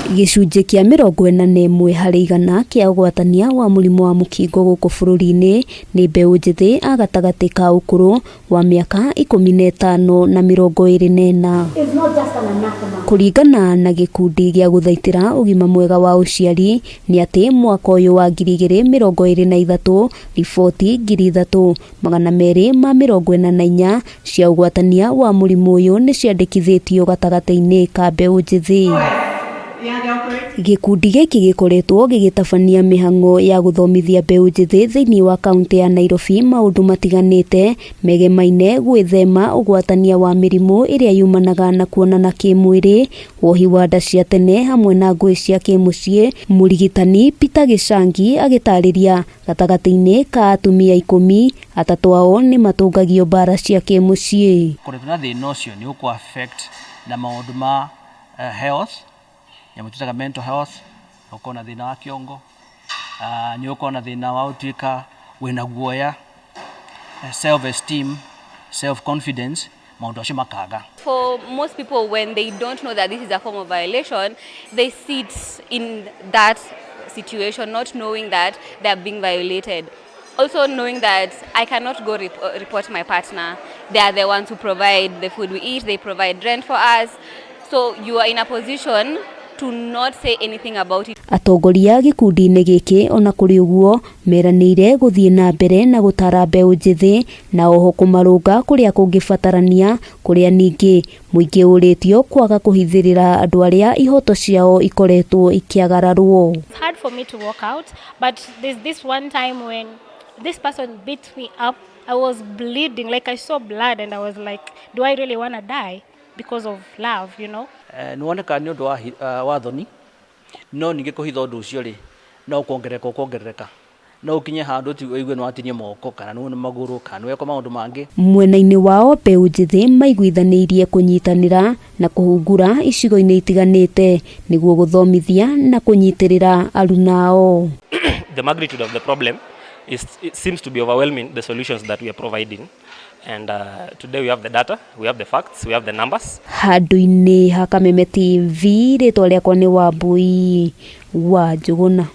Gĩcunjĩ kĩa 41 harĩ igana kĩa ũgwatania wa mũrimũ wa mũkingo gũkũ bũrũri-inĩ nĩ mbeũ njĩthĩ a gatagatĩ ka ũkũrũ wa mĩaka 15 na 24. Kũringana na gĩkundi gĩa gũthaitĩra ũgima mwega wa ũciari nĩ atĩ mwaka ũyũ wa 2023 riboti 3244 cia ũgwatania wa mũrimũ ũyũ nĩ ciandĩkithĩtio gatagatĩ-inĩ ka mbeũ njĩthĩ. Gĩkundi gĩkĩ gĩkoretwo gĩgĩtabania mĩhang'o ya gũthomithia mbeũ njĩthĩ thĩinĩ wa kaunti ya Nairobi maũndũ matiganĩte megemainie gwĩthema ũgwatania wa mĩrimũ ĩrĩa yumanaga na kuonana kĩmwĩrĩ, wohi wa nda cia tene hamwe na ngũĩ cia kĩmuciĩ. Mũrigitani Peter Gĩcangi agĩtarĩria gatagatĩ-inĩ ka atumia 10, 3 ao nĩ matũngagio mbara cia kĩmuciĩ. Kũrĩ na thĩna ũcio nĩ ũkũ affect na maũndũ ma health ya mututaga mental health, uko na thina wa kiongo, ni uko na thina wa utuika wina guoya, self esteem, self confidence, maundu acio makaga. For most people, when they don't know that this is a form of violation, they sit in that situation not knowing that they are being violated. Also knowing that I cannot go report my partner. They are the ones who provide the food we eat, they provide rent for us. So you are in a position to not say anything about it. Atongoria gĩkundi-inĩ gĩkĩ ona kũrĩ ũguo meranĩire gũthiĩ na mbere na gũtara mbeũ njĩthĩ na oho kũmarũnga kũrĩa kũngĩbatarania, kũrĩa ningĩ mũingĩ ũrĩtio kwaga kũhithĩrĩra andũ arĩa ihoto ciao ikoretwo ikiagararwo. It's hard for me to walk out, but there's this one time when this person beat me up. I was bleeding, like I saw blood and I was like, do I really want to die because of love, you know? Nuoneka ni undu wa thoni no ninge kuhitha undu ucio ri no kuongereka no ukinye handu ti uigue no atinie moko kana no maguru kana weko maundu mangi. Mwena-inĩ wao mbeũ njĩthĩ maiguithanĩirie kũnyitanĩra na kũhungura icigo-inĩ itiganĩte nĩguo gũthomithia na kũnyitĩrĩra aruna ao. The magnitude of the problem it seems to be overwhelming the solutions that we are providing. And today we have the data, we have the facts, we have the numbers. Handũ-inĩ ha Kameme TV rĩtwa rĩakwa nĩ Wambui wa Njũgũna.